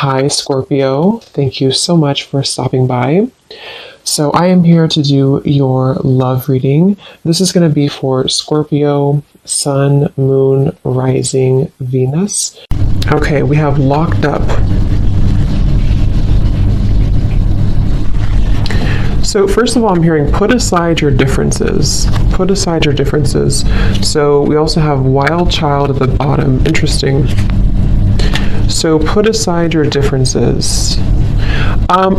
Hi, Scorpio. Thank you so much for stopping by. So I am here to do your love reading. This is going to be for Scorpio, Sun, Moon, Rising, Venus. Okay, we have locked up. So first of all, I'm hearing put aside your differences. Put aside your differences. So we also have wild child at the bottom. Interesting. So put aside your differences.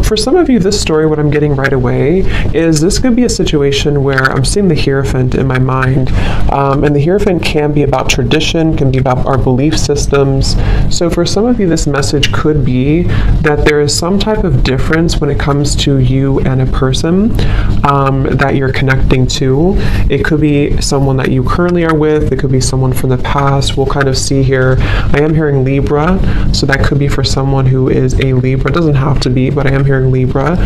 For some of you, this story, what I'm getting right away is this could be a situation where I'm seeing the Hierophant in my mind. And the Hierophant can be about tradition, can be about our belief systems. So for some of you, this message could be that there is some type of difference when it comes to you and a person that you're connecting to. It could be someone that you currently are with. It could be someone from the past. We'll kind of see here. I am hearing Libra, so that could be for someone who is a Libra. It doesn't have to be, but I am hearing Libra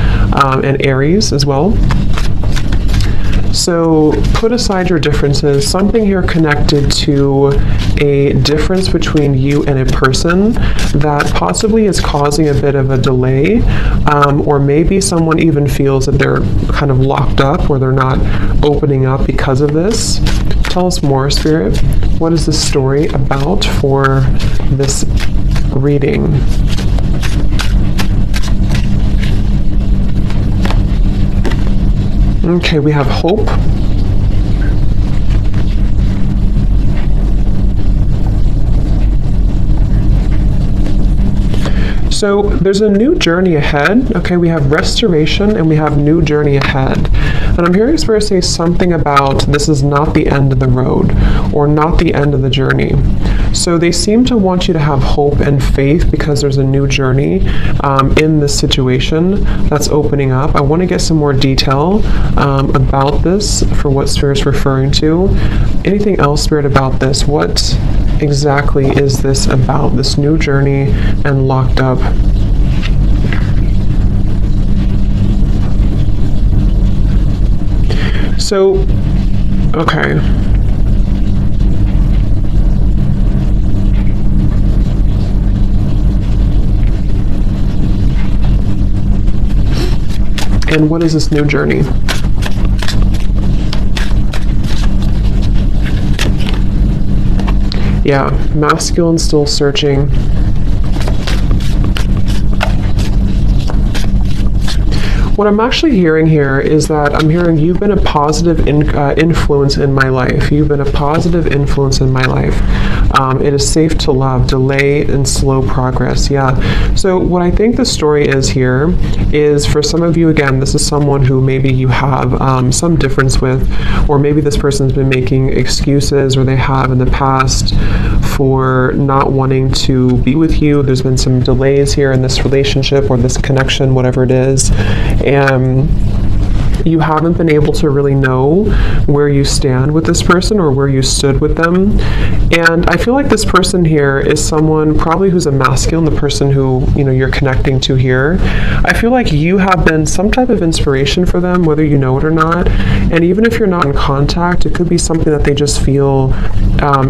and Aries as well. So put aside your differences. Something here connected to a difference between you and a person that possibly is causing a bit of a delay, or maybe someone even feels that they're kind of locked up or they're not opening up because of this. Tell us more, Spirit. What is this story about for this reading? Okay, we have hope. So there's a new journey ahead. Okay, we have restoration and we have new journey ahead. And I'm hearing Spirit say something about this is not the end of the road or not the end of the journey. So they seem to want you to have hope and faith because there's a new journey in this situation that's opening up. I want to get some more detail about this for what Spirit's referring to. Anything else, Spirit, about this? What exactly is this about, this new journey and locked up? So, okay. And what is this new journey? Yeah, masculine still searching. What I'm actually hearing here is that I'm hearing you've been a positive influence in my life. You've been a positive influence in my life. It is safe to love, delay and slow progress. Yeah. So what I think the story is here is for some of you, again, this is someone who maybe you have some difference with, or maybe this person's been making excuses or they have in the past for not wanting to be with you. There's been some delays here in this relationship or this connection, whatever it is. And you haven't been able to really know where you stand with this person or where you stood with them. And I feel like this person here is someone probably who's a masculine, the person who, you know, you're connecting to here. I feel like you have been some type of inspiration for them, whether you know it or not. And even if you're not in contact, it could be something that they just feel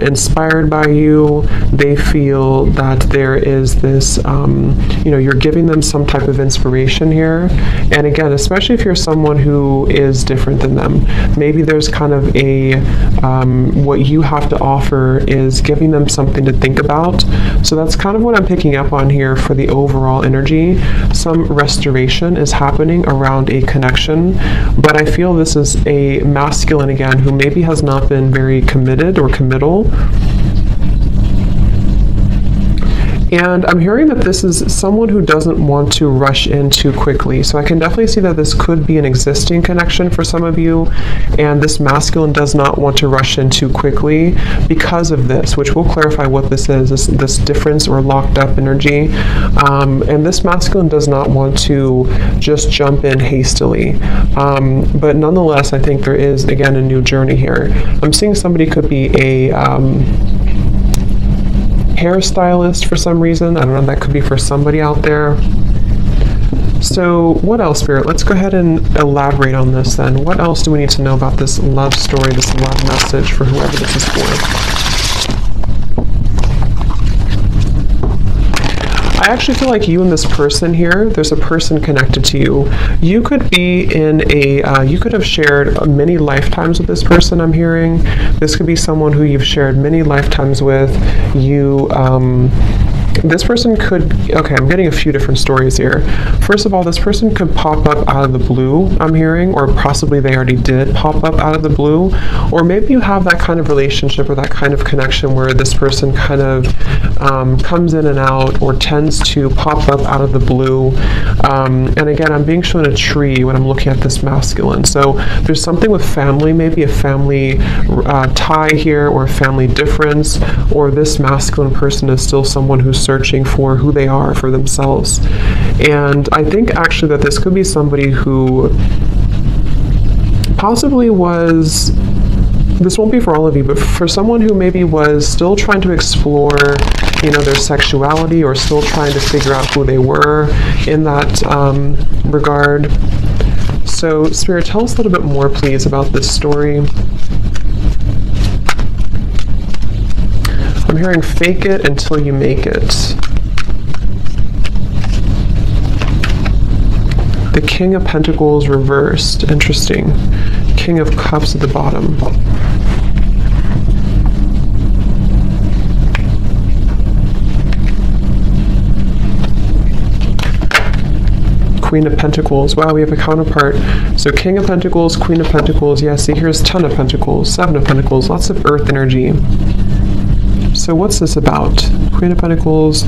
inspired by you. They feel that there is this, you know, you're giving them some type of inspiration here. And again, especially if you're someone who is different than them, maybe there's kind of a what you have to offer is giving them something to think about. So that's kind of what I'm picking up on here for the overall energy. Some restoration is happening around a connection, but I feel this is a masculine again who maybe has not been very committed or committal. And I'm hearing that this is someone who doesn't want to rush in too quickly. So I can definitely see that this could be an existing connection for some of you. And this masculine does not want to rush in too quickly because of this, which we'll clarify what this is, this difference or locked up energy. And this masculine does not want to just jump in hastily. But nonetheless, I think there is, again, a new journey here. I'm seeing somebody could be a hairstylist for some reason. I don't know, that could be for somebody out there. So what else, Spirit? Let's go ahead and elaborate on this then. What else do we need to know about this love story, this love message for whoever this is for? I actually feel like you and this person here, there's a person connected to you. You could be in you could have shared many lifetimes with this person, I'm hearing. This could be someone who you've shared many lifetimes with. This person could, okay, I'm getting a few different stories here. First of all, this person could pop up out of the blue, I'm hearing, or possibly they already did pop up out of the blue. Or maybe you have that kind of relationship or that kind of connection where this person kind of comes in and out or tends to pop up out of the blue. And again, I'm being shown a tree when I'm looking at this masculine. So there's something with family, maybe a family tie here or a family difference, or this masculine person is still someone who's searching for who they are for themselves. And I think actually that this could be somebody who possibly was, this won't be for all of you, but for someone who maybe was still trying to explore, you know, their sexuality, or still trying to figure out who they were in that regard. So Spirit, tell us a little bit more, please, about this story. I'm hearing fake it until you make it. The King of Pentacles reversed. Interesting. King of Cups at the bottom. Queen of Pentacles. Wow, we have a counterpart. So King of Pentacles, Queen of Pentacles. Yeah, see, here's Ten of Pentacles, Seven of Pentacles. Lots of earth energy. So what's this about? Queen of Pentacles,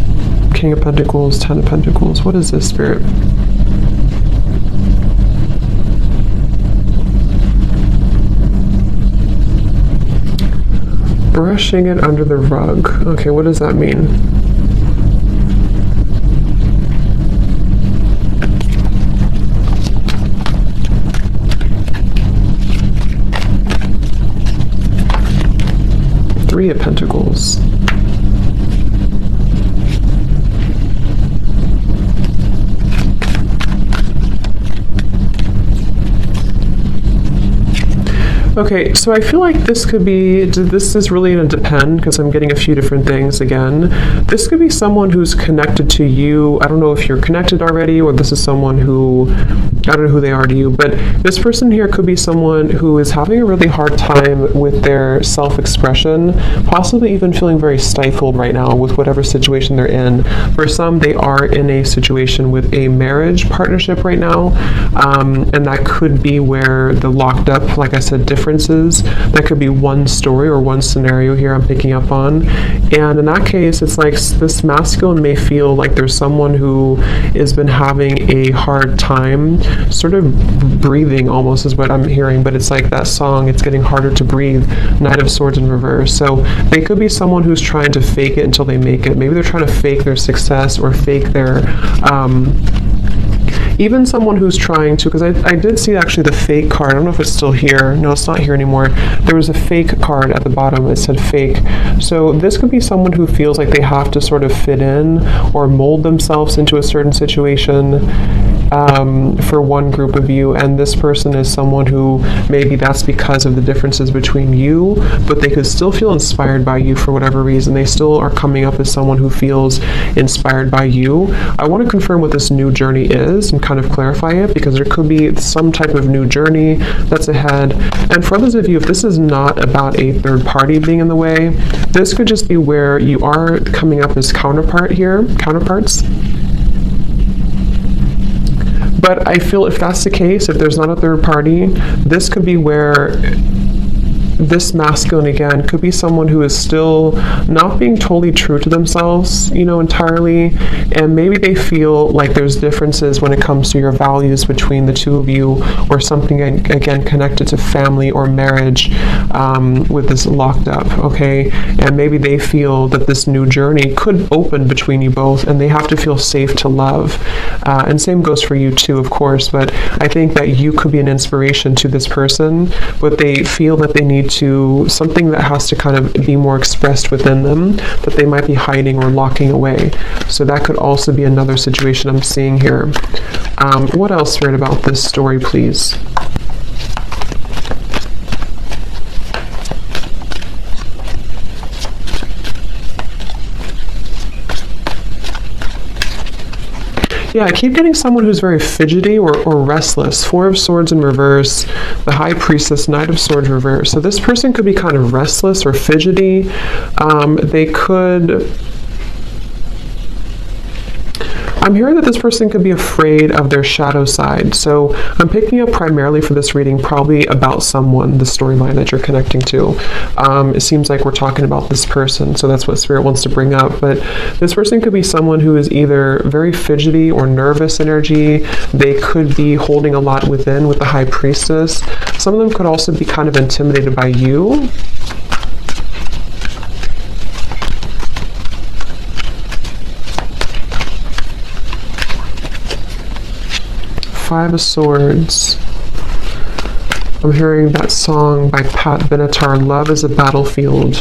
King of Pentacles, Ten of Pentacles. What is this, Spirit? Brushing it under the rug. Okay, what does that mean? Three of Pentacles. Okay, so I feel like this could be, this is really going to depend because I'm getting a few different things again. This could be someone who's connected to you. I don't know if you're connected already, or this is someone who, I don't know who they are to you, but this person here could be someone who is having a really hard time with their self-expression, possibly even feeling very stifled right now with whatever situation they're in. For some, they are in a situation with a marriage partnership right now, and that could be where the locked up, like I said, differences. That could be one story or one scenario here I'm picking up on. And in that case, it's like this masculine may feel like there's someone who has been having a hard time sort of breathing, almost is what I'm hearing, but it's like that song, it's getting harder to breathe, Knight of Swords in reverse. So they could be someone who's trying to fake it until they make it. Maybe they're trying to fake their success or fake their even someone who's trying to, because I did see actually the fake card. I don't know if it's still here. No, it's not here anymore. There was a fake card at the bottom. It said fake. So this could be someone who feels like they have to sort of fit in or mold themselves into a certain situation for one group of you, and this person is someone who maybe that's because of the differences between you, but they could still feel inspired by you for whatever reason. They still are coming up as someone who feels inspired by you. I want to confirm what this new journey is and kind of clarify it, because there could be some type of new journey that's ahead. And for others of you, if this is not about a third party being in the way, this could just be where you are coming up as counterparts. But I feel if that's the case, if there's not a third party, this could be where this masculine, again, could be someone who is still not being totally true to themselves, you know, entirely, and maybe they feel like there's differences when it comes to your values between the two of you, or something, again, connected to family or marriage with this locked up, okay? And maybe they feel that this new journey could open between you both, and they have to feel safe to love. And same goes for you too, of course, but I think that you could be an inspiration to this person, but they feel that they need to something that has to kind of be more expressed within them, that they might be hiding or locking away. So that could also be another situation I'm seeing here. What else, Spirit, about this story, please? Yeah, I keep getting someone who's very fidgety or restless. Four of Swords in reverse, the High Priestess, Knight of Swords reverse. So this person could be kind of restless or fidgety. They could... I'm hearing that this person could be afraid of their shadow side. So I'm picking up primarily for this reading probably about someone, the storyline that you're connecting to. It seems like we're talking about this person, so that's what Spirit wants to bring up. But this person could be someone who is either very fidgety or nervous energy. They could be holding a lot within with the High Priestess. Some of them could also be kind of intimidated by you. Five of Swords. I'm hearing that song by Pat Benatar, Love is a Battlefield.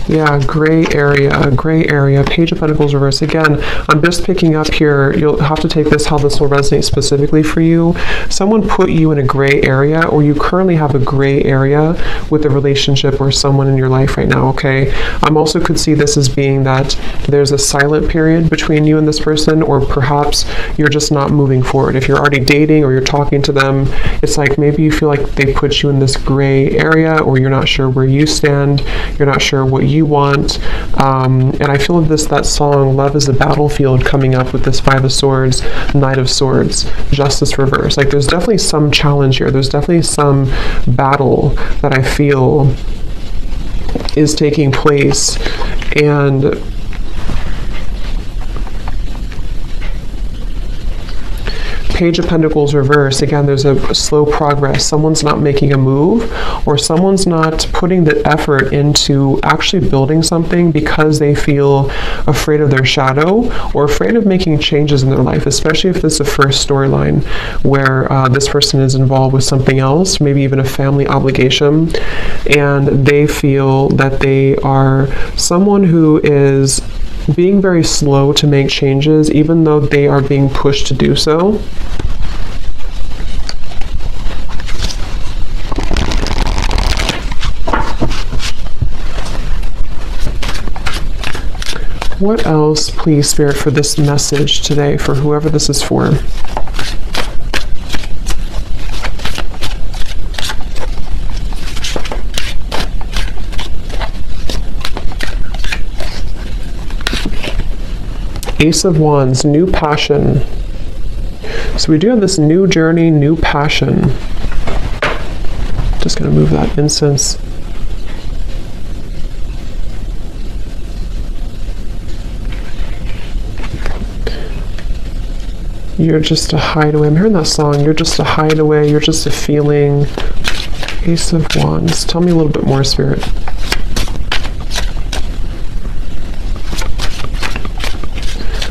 Yeah, gray area, Page of Pentacles reverse. Again, I'm just picking up here, you'll have to take this how this will resonate specifically for you. Someone put you in a gray area, or you currently have a gray area with a relationship or someone in your life right now, okay? Also could see this as being that there's a silent period between you and this person, or perhaps you're just not moving forward. If you're already dating or you're talking to them, it's like maybe you feel like they put you in this gray area, or you're not sure where you stand, you're not sure what you want, and I feel that song Love is a Battlefield coming up with this Five of Swords, Knight of Swords, Justice reverse. Like there's definitely some challenge here, there's definitely some battle that I feel is taking place. And Page of Pentacles reverse, again, there's a slow progress. Someone's not making a move, or someone's not putting the effort into actually building something because they feel afraid of their shadow or afraid of making changes in their life, especially if this is the first storyline where this person is involved with something else, maybe even a family obligation, and they feel that they are someone who is being very slow to make changes, even though they are being pushed to do so. What else, please, Spirit, for this message today, for whoever this is for? Ace of Wands, new passion. So we do have this new journey, new passion. Just going to move that incense. You're just a hideaway. I'm hearing that song. You're just a hideaway. You're just a feeling. Ace of Wands. Tell me a little bit more, Spirit.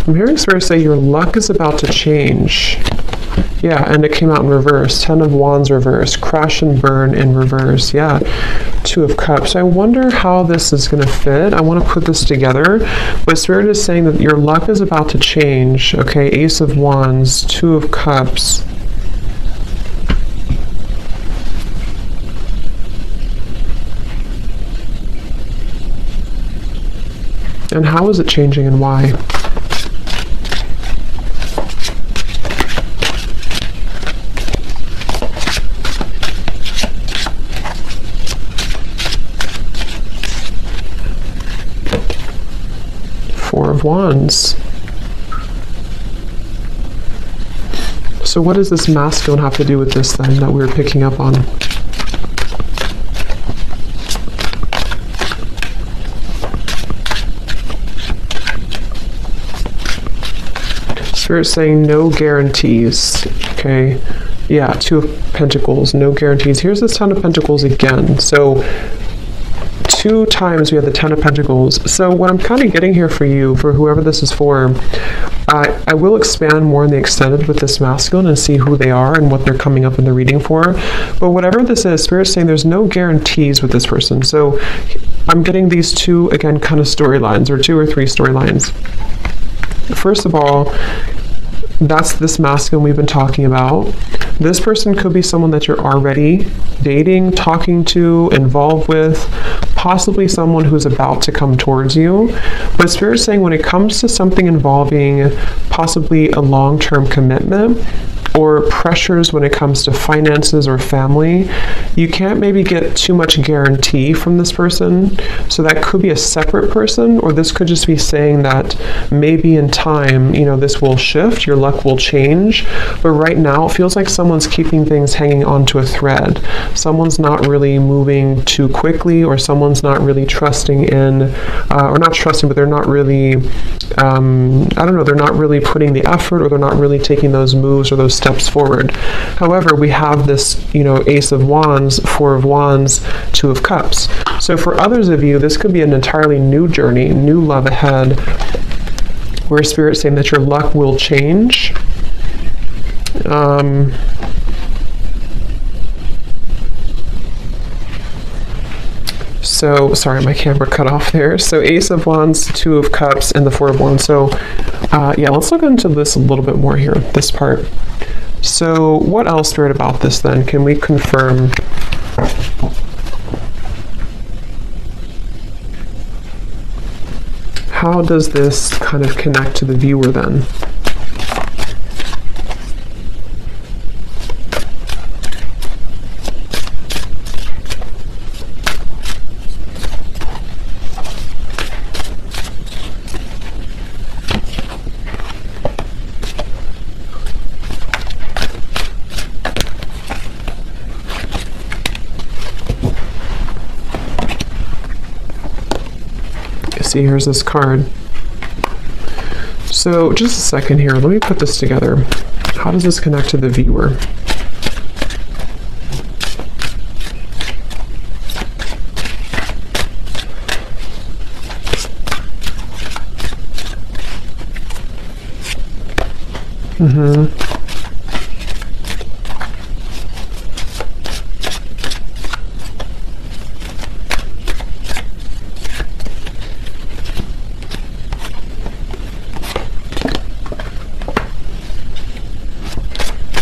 I'm hearing Spirit say your luck is about to change. Yeah, and it came out in reverse. 10 of Wands reverse. Crash and burn in reverse. Yeah, 2 of Cups. I wonder how this is going to fit. I want to put this together. But Spirit is saying that your luck is about to change. Okay, Ace of Wands, 2 of Cups. And how is it changing and why? Wands. So what does this masculine have to do with this then that we're picking up on? Spirit saying no guarantees. Okay. Yeah, 2 of Pentacles, no guarantees. Here's this 10 of Pentacles again. So 2 times we have the 10 of Pentacles. So what I'm kind of getting here for you, for whoever this is for, I will expand more in the extended with this masculine and see who they are and what they're coming up in the reading for. But whatever this is, Spirit's saying there's no guarantees with this person. So I'm getting these 2, again, kind of storylines, or 2 or 3 storylines. First of all, that's this masculine we've been talking about. This person could be someone that you're already dating, talking to, involved with, possibly someone who's about to come towards you. But Spirit's saying when it comes to something involving possibly a long-term commitment, or pressures when it comes to finances or family, you can't maybe get too much guarantee from this person. So that could be a separate person, or this could just be saying that maybe in time, this will shift, your luck will change. But right now, it feels like someone's keeping things hanging onto a thread. Someone's not really moving too quickly, or someone's not really trusting in, or not trusting, but they're not really, they're not really putting the effort, or they're not really taking those moves or those steps forward. However, we have this, Ace of Wands, Four of Wands, Two of Cups. So for others of you, this could be an entirely new journey, new love ahead, where Spirit's saying that your luck will change. So, sorry, my camera cut off there. So Ace of Wands, Two of Cups, and the Four of Wands. So, let's look into this a little bit more here, this part. So what else, Spirit, about this then? Can we confirm? How does this kind of connect to the viewer then? See, here's this card. So just a second here, let me put this together. How does this connect to the viewer?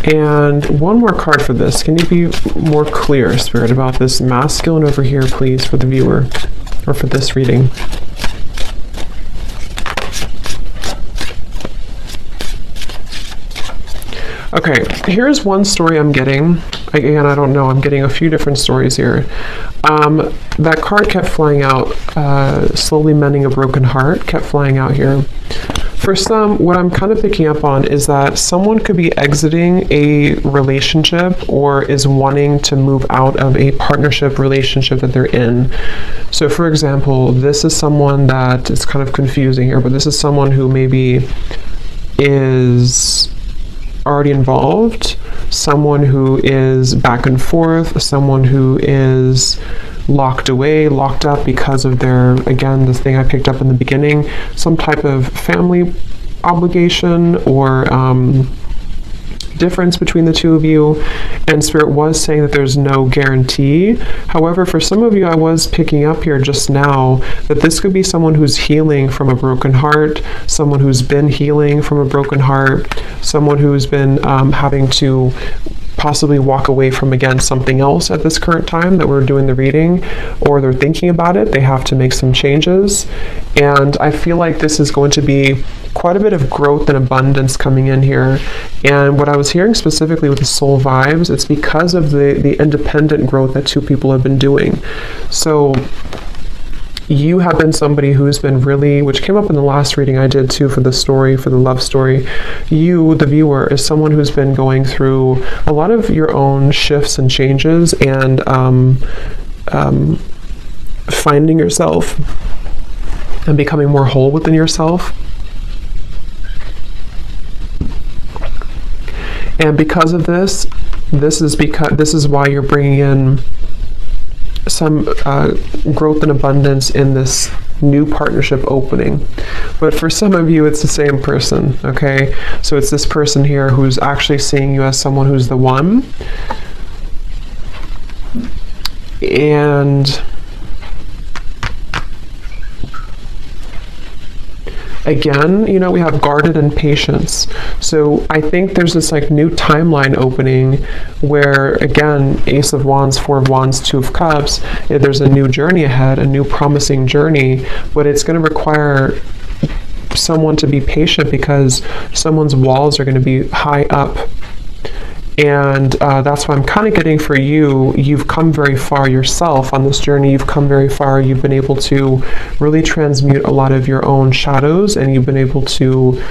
And one more card for this. Can you be more clear, Spirit, about this masculine over here, please, for the viewer, or for this reading? Okay, here's one story I'm getting. Again, I don't know, I'm getting a few different stories here. That card kept flying out, slowly mending a broken heart, kept flying out here. For some, what I'm kind of picking up on is that someone could be exiting a relationship or is wanting to move out of a partnership relationship that they're in. So for example, this is someone that is kind of confusing here, but this is someone who maybe is already involved, someone who is back and forth, someone who is locked away, locked up because of their, again, this thing I picked up in the beginning, some type of family obligation or difference between the two of you. And Spirit was saying that there's no guarantee. However, for some of you, I was picking up here just now that this could be someone who's healing from a broken heart, someone who's been healing from a broken heart, someone who's been having to possibly walk away from, again, something else at this current time that we're doing the reading, or they're thinking about it, they have to make some changes. And I feel like this is going to be quite a bit of growth and abundance coming in here. And what I was hearing specifically with the soul vibes, it's because of the independent growth that two people have been doing. So you have been somebody who's been really, which came up in the last reading I did too for the story, for the love story. You, the viewer, is someone who's been going through a lot of your own shifts and changes and finding yourself and becoming more whole within yourself. And because of this, this is why you're bringing in some growth and abundance in this new partnership opening. But for some of you, it's the same person, okay? So it's this person here who's actually seeing you as someone who's the one. And Again, you know, we have guarded and patience. So I think there's this like new timeline opening where, again, Ace of Wands, Four of Wands, Two of Cups, there's a new journey ahead, a new promising journey, but it's going to require someone to be patient because someone's walls are going to be high up. And that's why I'm kind of getting for you, you've come very far yourself on this journey. You've come very far. You've been able to really transmute a lot of your own shadows, and you've been able to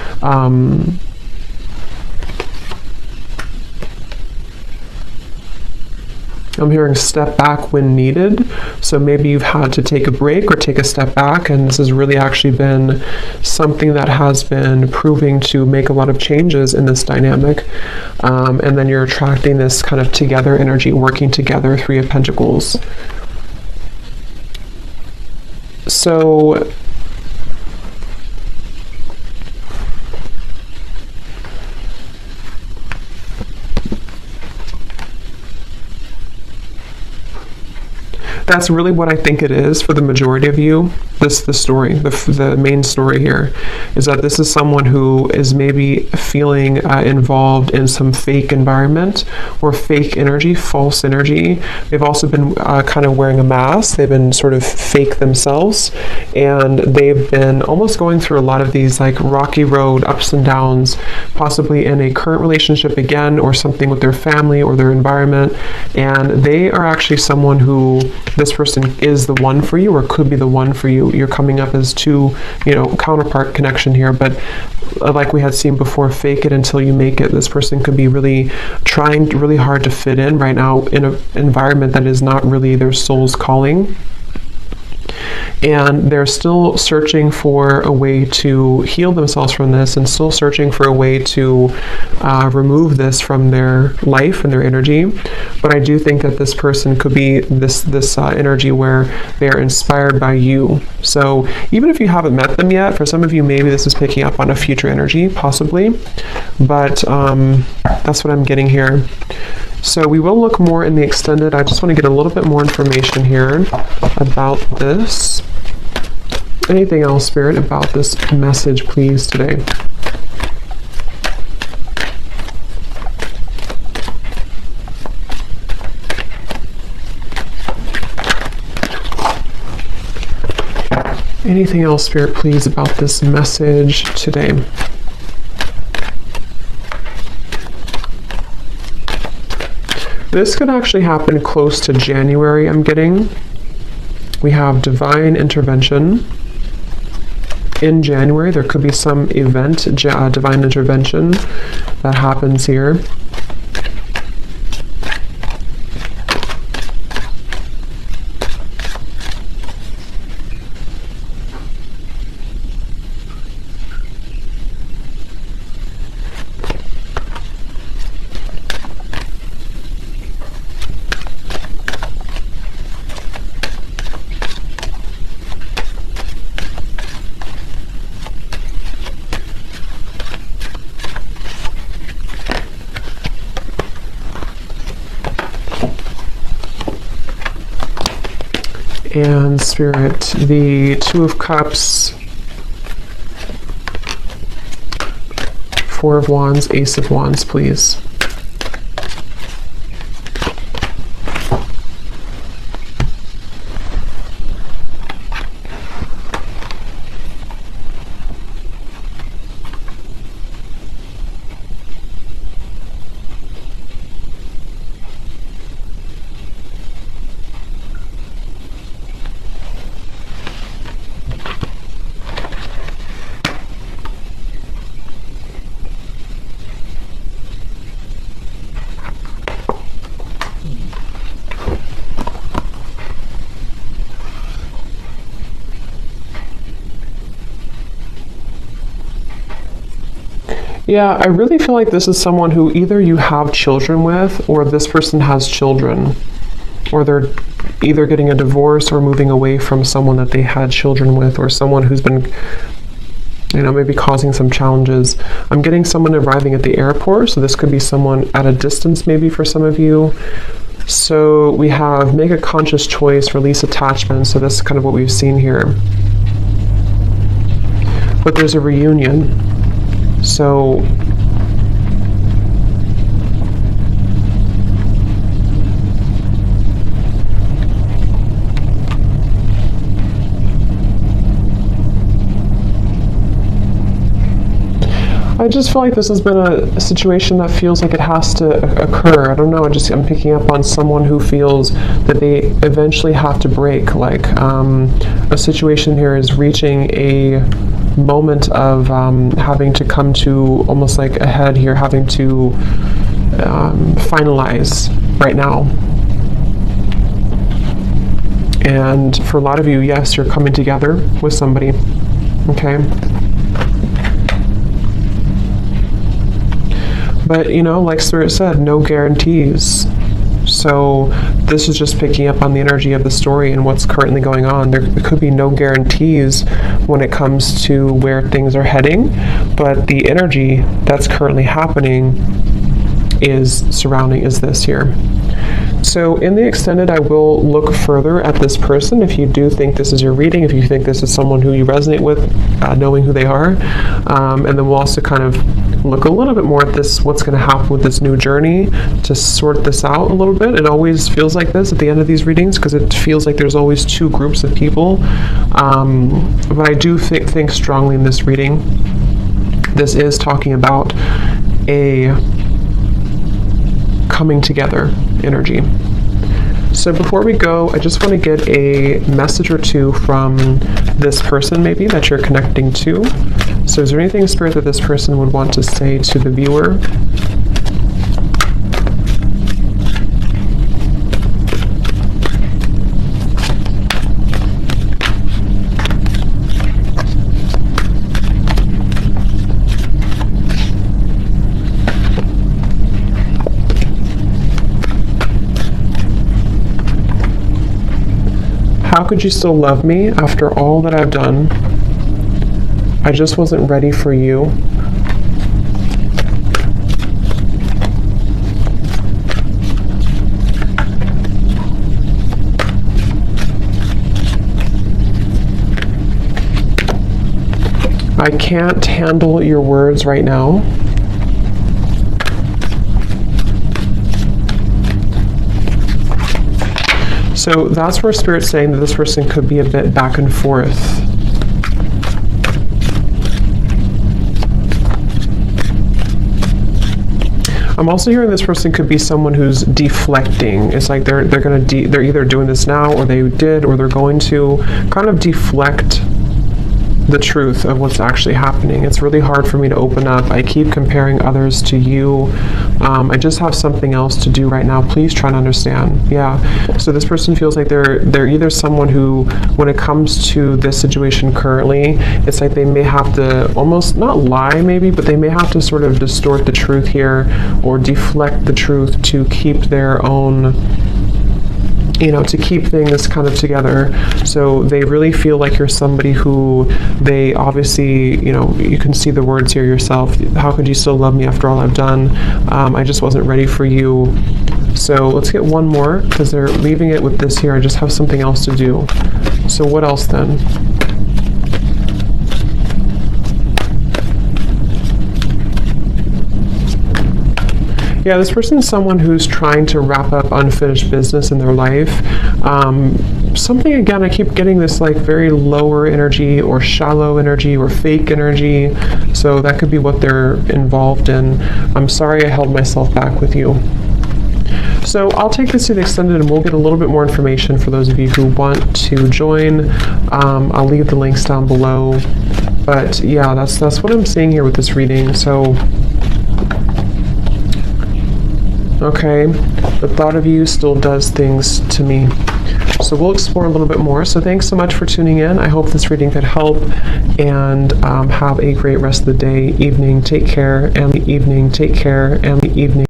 I'm hearing step back when needed. So maybe you've had to take a break or take a step back, and this has really actually been something that has been proving to make a lot of changes in this dynamic. And then you're attracting this kind of together energy, working together, Three of Pentacles. So that's really what I think it is for the majority of you. The story, the main story here is that this is someone who is maybe feeling involved in some fake environment or fake energy, false energy. They've also been kind of wearing a mask. They've been sort of fake themselves, and they've been almost going through a lot of these like rocky road ups and downs, possibly in a current relationship again, or something with their family or their environment. And they are actually someone who, this person is the one for you or could be the one for you. You're coming up as two, you know, counterpart connection here, but like we had seen before, fake it until you make it. This person could be really trying really hard to fit in right now in an environment that is not really their soul's calling. And they're still searching for a way to heal themselves from this, and still searching for a way to remove this from their life and their energy. But I do think that this person could be this energy where they are inspired by you. So even if you haven't met them yet, for some of you, maybe this is picking up on a future energy, possibly. But that's what I'm getting here. So we will look more in the extended. I just want to get a little bit more information here about this. Anything else, Spirit, about this message, please, today? Anything else, Spirit, please, about this message today? This could actually happen close to January, I'm getting. We have divine intervention. In January, there could be some event, divine intervention that happens here. And Spirit, the Two of Cups, Four of Wands, Ace of Wands, please. Yeah, I really feel like this is someone who either you have children with, or this person has children, or they're either getting a divorce or moving away from someone that they had children with, or someone who's been, you know, maybe causing some challenges. I'm getting someone arriving at the airport, so this could be someone at a distance maybe for some of you. So we have make a conscious choice, release attachment. So that's kind of what we've seen here. but there's a reunion. So I just feel like this has been a situation that feels like it has to occur. I don't know, I'm picking up on someone who feels that they eventually have to break. Like a situation here is reaching a moment of having to come to almost like a head here, having to finalize right now. And for a lot of you, yes, you're coming together with somebody, okay? But, you know, like Spirit said, no guarantees. So this is just picking up on the energy of the story and what's currently going on. There could be no guarantees when it comes to where things are heading, but the energy that's currently happening is this here. So in the extended, I will look further at this person. If you do think this is your reading, if you think this is someone who you resonate with, knowing who they are, and then we'll also kind of look a little bit more at this, what's going to happen with this new journey to sort this out a little bit. It always feels like this at the end of these readings because it feels like there's always two groups of people. But I do think strongly in this reading. This is talking about a coming together energy. So before we go, I just want to get a message or two from this person maybe that you're connecting to. So is there anything, Spirit, that this person would want to say to the viewer? How could you still love me after all that I've done? I just wasn't ready for you. I can't handle your words right now. So that's where Spirit's saying that this person could be a bit back and forth. I'm also hearing this person could be someone who's deflecting. It's like they're either doing this now, or they did, or they're going to kind of deflect the truth of what's actually happening. It's really hard for me to open up. I keep comparing others to you. I just have something else to do right now. Please try to understand. Yeah. So this person feels like they're either someone who, when it comes to this situation currently, it's like they may have to almost not lie maybe, but they may have to sort of distort the truth here or deflect the truth to keep their own, to keep things kind of together. So they really feel like you're somebody who they obviously, you can see the words here yourself. How could you still love me after all I've done? I just wasn't ready for you. So let's get one more, because they're leaving it with this here. I just have something else to do. So what else then? Yeah, this person is someone who's trying to wrap up unfinished business in their life. Something, again, I keep getting this like very lower energy or shallow energy or fake energy. So that could be what they're involved in. I'm sorry I held myself back with you. So I'll take this to the extended and we'll get a little bit more information for those of you who want to join. I'll leave the links down below. But yeah, that's what I'm seeing here with this reading. So okay, the thought of you still does things to me. So we'll explore a little bit more. So thanks so much for tuning in. I hope this reading could help, and have a great rest of the day, evening. Take care, and the evening. Take care, and the evening.